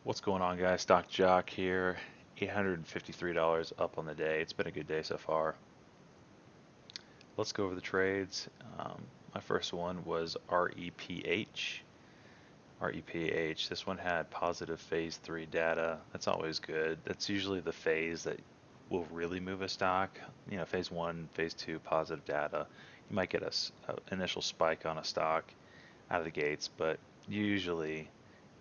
What's going on, guys? Stock Jock here. $853 up on the day. It's been a good day so far. Let's go over the trades. My first one was REPH. REPH. This one had positive phase 3 data. That's always good. That's usually the phase that will really move a stock. Phase 1, phase 2, positive data. You might get a initial spike on a stock out of the gates, but usually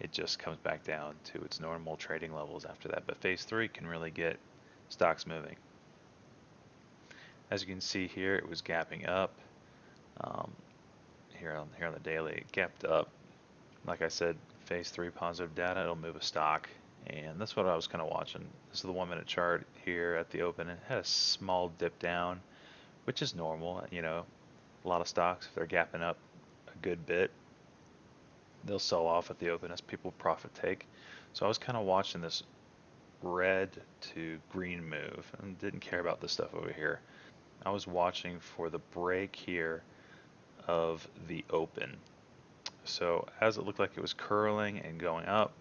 it just comes back down to its normal trading levels after that. But phase 3 can really get stocks moving. As you can see here, it was gapping up. Um, here on the daily, it gapped up. Like I said, phase 3 positive data, it'll move a stock. And that's what I was kind of watching. This is the 1 minute chart here at the open. It had a small dip down, which is normal. A lot of stocks, if they're gapping up a good bit, they'll sell off at the open as people profit take. So I was kind of watching this red to green move and didn't care about this stuff over here. I was watching for the break here of the open. So as it looked like it was curling and going up,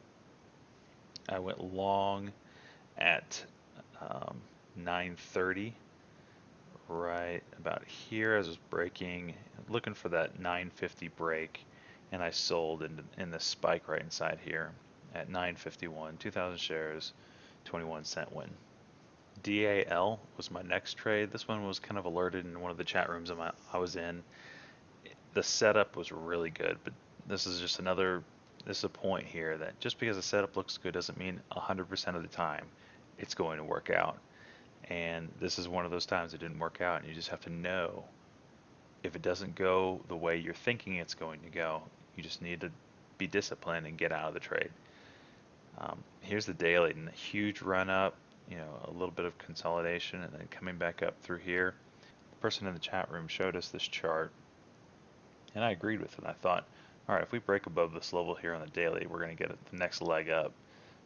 I went long at 9:30, right about here as it was breaking, looking for that 9:50 break, and I sold in the spike right inside here at 9:51, 2,000 shares, 21-cent win. DAL was my next trade. This one was kind of alerted in one of the chat rooms I was in. The setup was really good, but this is just this is a point here that just because the setup looks good doesn't mean 100% of the time it's going to work out. And this is one of those times it didn't work out, and you just have to know if it doesn't go the way you're thinking it's going to go, you just need to be disciplined and get out of the trade. Here's the daily, and a huge run up, a little bit of consolidation, and then coming back up through here. The person in the chat room showed us this chart, and I agreed with it. I thought, all right, if we break above this level here on the daily, we're going to get the next leg up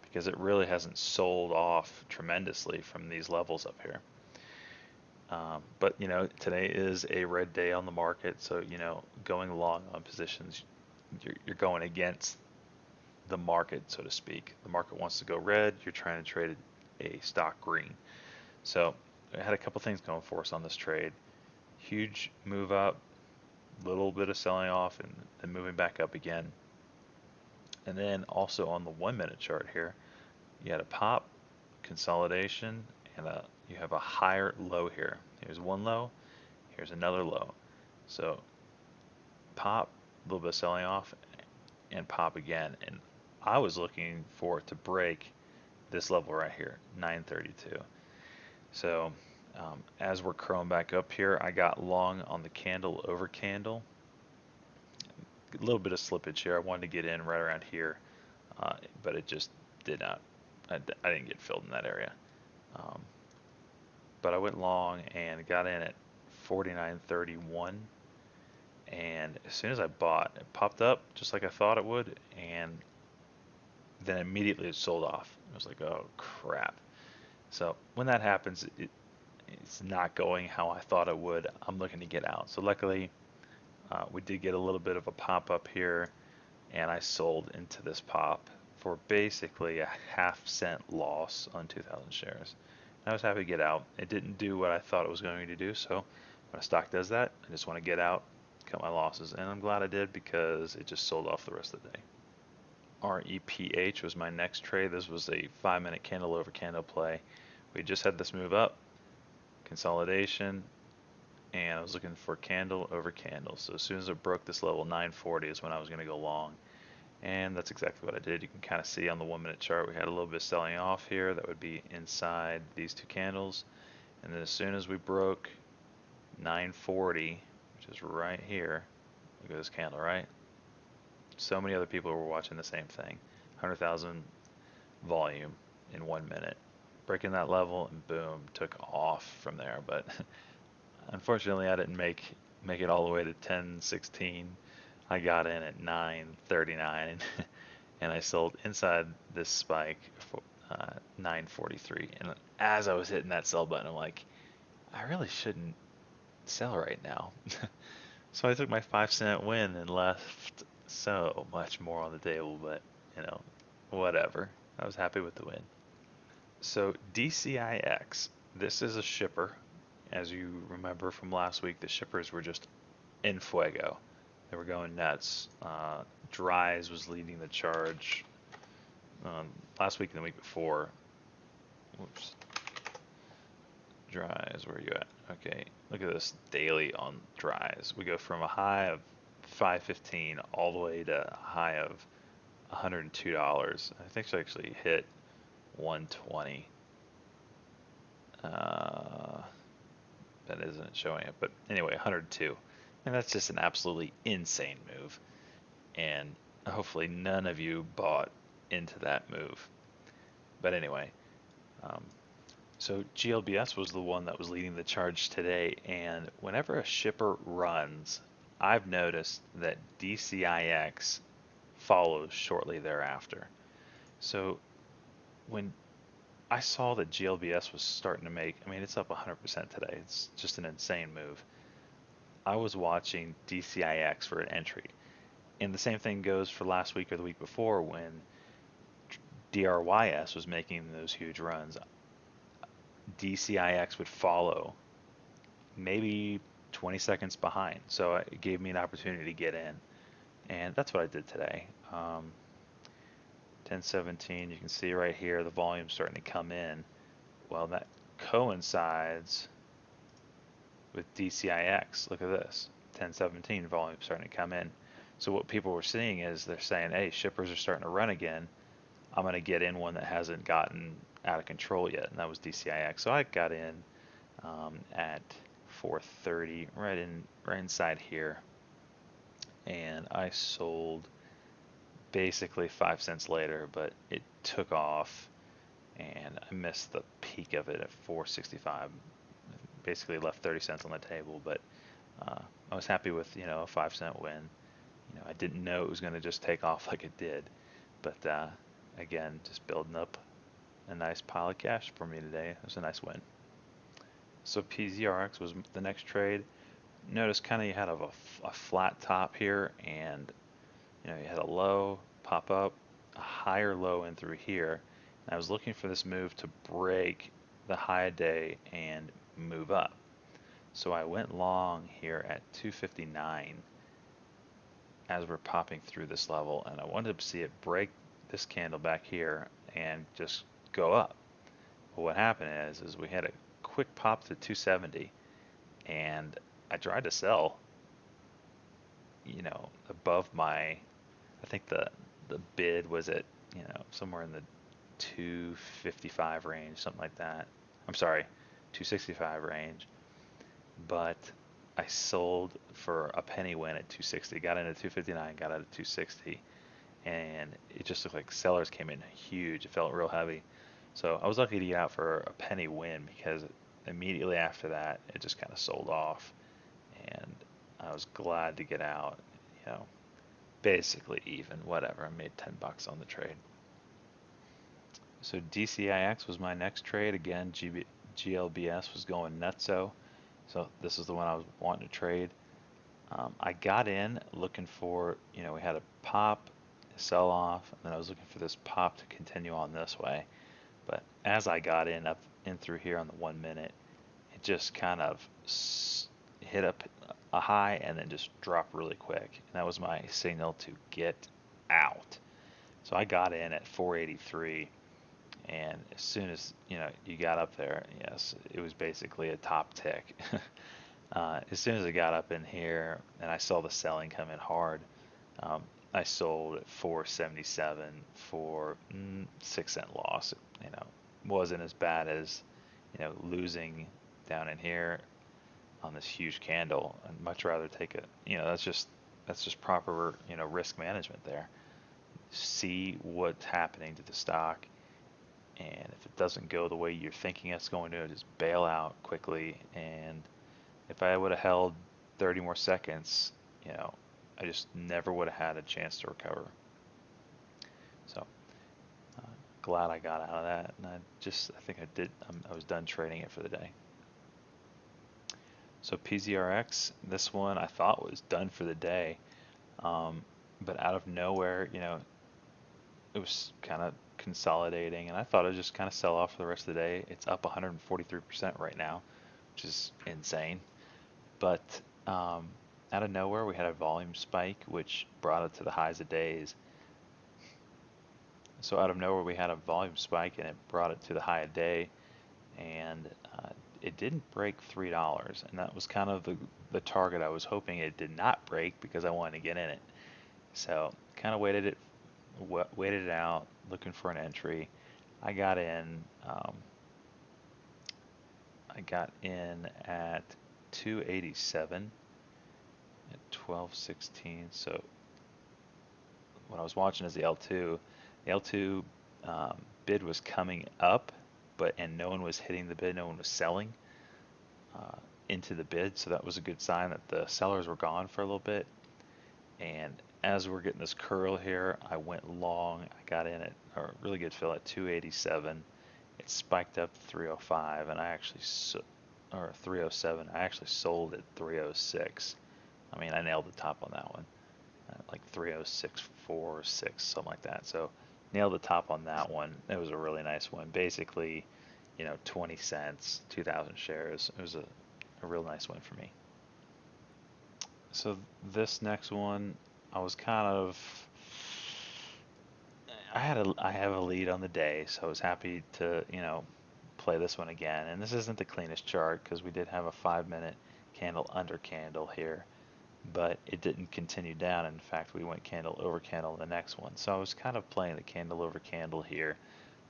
because it really hasn't sold off tremendously from these levels up here. But today is a red day on the market, so going long on positions, you're going against the market, so to speak. The market wants to go red, you're trying to trade a stock green. So I had a couple things going for us on this trade. Huge move up, little bit of selling off, and then moving back up again. And then also on the 1 minute chart here, you had a pop, consolidation, and you have a higher low here. Here's one low, here's another low. So pop, a little bit of selling off, and pop again. And I was looking for it to break this level right here, 932. So as we're curling back up here, I got long on the candle over candle. A little bit of slippage here. I wanted to get in right around here, but it just did not. I didn't get filled in that area. Um, but I went long and got in at 49.31. And as soon as I bought, it popped up just like I thought it would, and then immediately it sold off. I was like, oh crap. So when that happens, it's not going how I thought it would. I'm looking to get out. So luckily, we did get a little bit of a pop up here, and I sold into this pop for basically a half-cent loss on 2,000 shares. I was happy to get out. It didn't do what I thought it was going to do, so when a stock does that, I just want to get out, cut my losses, and I'm glad I did because it just sold off the rest of the day. REPH was my next trade. This was a 5-minute candle over candle play. We just had this move up, consolidation, and I was looking for candle over candle. So as soon as it broke this level, 940 is when I was going to go long. And that's exactly what I did. You can kind of see on the 1 minute chart we had a little bit of selling off here. That would be inside these two candles. And then as soon as we broke 940, which is right here, look at this candle, right? So many other people were watching the same thing. 100,000 volume in 1 minute. Breaking that level and boom, took off from there. But unfortunately, I didn't make it all the way to 1016. I got in at 939 and I sold inside this spike for 943. And as I was hitting that sell button, I'm like, I really shouldn't sell right now. So I took my 5-cent win and left so much more on the table, but whatever. I was happy with the win. So DCIX, this is a shipper. As you remember from last week, the shippers were just in fuego. They were going nuts. Dries was leading the charge last week and the week before. Whoops. Dries, where are you at? Okay, look at this daily on dries. We go from a high of 515 all the way to a high of $102. I think she actually hit 120. Uh, that isn't showing it, but anyway, 102. And that's just an absolutely insane move. And hopefully none of you bought into that move. But anyway, um, so GLBS was the one that was leading the charge today, and whenever a shipper runs, I've noticed that DCIX follows shortly thereafter. So when I saw that GLBS was starting to make, I mean, it's up 100% today. It's just an insane move. I was watching DCIX for an entry. And the same thing goes for last week or the week before when DRYS was making those huge runs. DCIX would follow maybe 20 seconds behind. So it gave me an opportunity to get in. And that's what I did today. 1017, you can see right here the volume starting to come in. Well, that coincides with DCIX. Look at this, 1017 volume starting to come in. So what people were seeing is they're saying, hey, shippers are starting to run again. I'm going to get in one that hasn't gotten out of control yet, and that was DCIX. So I got in at 4:30, right inside here, and I sold basically 5 cents later, but it took off, and I missed the peak of it at 4.65. Basically left 30 cents on the table, but I was happy with a 5 cent win. I didn't know it was going to just take off like it did, but again, just building up a nice pile of cash for me today. It was a nice win. So PZRX was the next trade. Notice kind of you had a flat top here, and you had a low pop up, a higher low in through here. And I was looking for this move to break the high day and move up. So I went long here at 259 as we're popping through this level, and I wanted to see it break this candle back here and just go up. But what happened is we had a quick pop to 270, and I tried to sell, above my, I think the bid was at, somewhere in the 255 range, something like that. I'm sorry, 265 range. But I sold for a penny win at 260. Got in at 259, got out at 260, and it just looked like sellers came in huge. It felt real heavy. So I was lucky to get out for a penny win because immediately after that, it just kind of sold off, and I was glad to get out. You know, basically even, whatever. I made 10 bucks on the trade. So DCIX was my next trade. Again, GLBS was going nutso. So this is the one I was wanting to trade. I got in looking for, we had a pop, a sell off, and then I was looking for this pop to continue on this way. But as I got in up in through here on the 1 minute, it just kind of hit up a high and then just dropped really quick. And that was my signal to get out. So I got in at 483, and as soon as you got up there, yes, it was basically a top tick. As soon as I got up in here and I saw the selling come in hard, um, I sold at 477 for 6 cent loss. Wasn't as bad as losing down in here on this huge candle. I'd much rather take it. That's just proper risk management there. See what's happening to the stock, and if it doesn't go the way you're thinking it's going to, just bail out quickly. And if I would have held 30 more seconds, I just never would have had a chance to recover. So glad I got out of that, and I think I did. I was done trading it for the day. So PZRX, this one I thought was done for the day, but out of nowhere, it was kind of consolidating, and I thought it'd just kind of sell off for the rest of the day. It's up 143% right now, which is insane. But um, out of nowhere, we had a volume spike, which brought it to the highs of days. So out of nowhere, we had a volume spike, and it brought it to the high of day, and it didn't break $3, and that was kind of the target I was hoping it did not break because I wanted to get in it. So kind of waited it out, looking for an entry. I got in. I got in at 287 at 12:16. So what I was watching is the L2. The L2 bid was coming up, and no one was hitting the bid. No one was selling uh, into the bid. So that was a good sign that the sellers were gone for a little bit. And as we're getting this curl here, I went long. I got in at a really good fill at 287. It spiked up to 305, and or 307. I actually sold at 306. I mean, I nailed the top on that one, like 306.46, something like that. So nailed the top on that one. It was a really nice one. Basically, 20 cents, 2,000 shares. It was a real nice one for me. So this next one, I was kind of I have a lead on the day, so I was happy to, play this one again. And this isn't the cleanest chart because we did have a 5-minute candle under candle here, but it didn't continue down. In fact, we went candle over candle in the next one. So I was kind of playing the candle over candle here,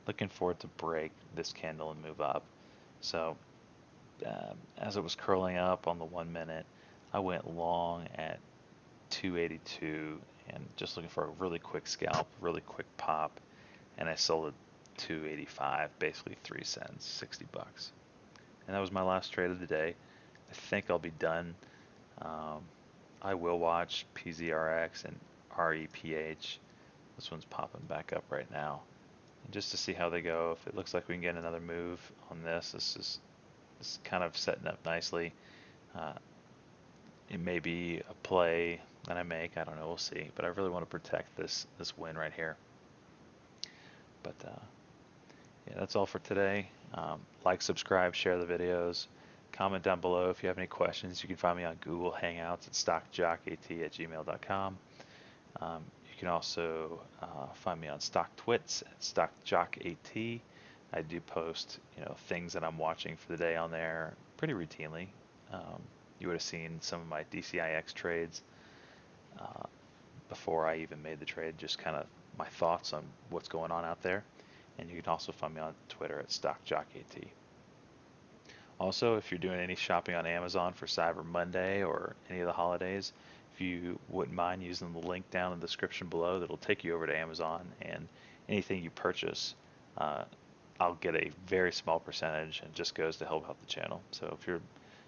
looking for it to break this candle and move up. So as it was curling up on the 1 minute, I went long at 282 and just looking for a really quick scalp, really quick pop, and I sold it 285, basically 3 cents, 60 bucks. And that was my last trade of the day. I think I'll be done. Um, I will watch PZRX and REPH. This one's popping back up right now. And just to see how they go. If it looks like we can get another move on this is kind of setting up nicely. Uh, it may be a play that I make. I don't know. We'll see. But I really want to protect this win right here. But yeah, that's all for today. Like, subscribe, share the videos. Comment down below if you have any questions. You can find me on Google Hangouts at stockjocat@gmail.com. You can also find me on StockTwits at StockJockAT. I do post, things that I'm watching for the day on there pretty routinely. You would have seen some of my DCIX trades uh, before I even made the trade, just kind of my thoughts on what's going on out there. And you can also find me on Twitter at StockJockAT. Also, if you're doing any shopping on Amazon for Cyber Monday or any of the holidays, if you wouldn't mind using the link down in the description below, that'll take you over to Amazon, and anything you purchase, uh, I'll get a very small percentage, and it just goes to help out the channel. So if you're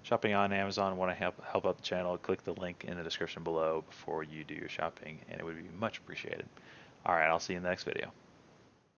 shopping on Amazon and want to help out the channel, click the link in the description below before you do your shopping, and it would be much appreciated. All right, I'll see you in the next video.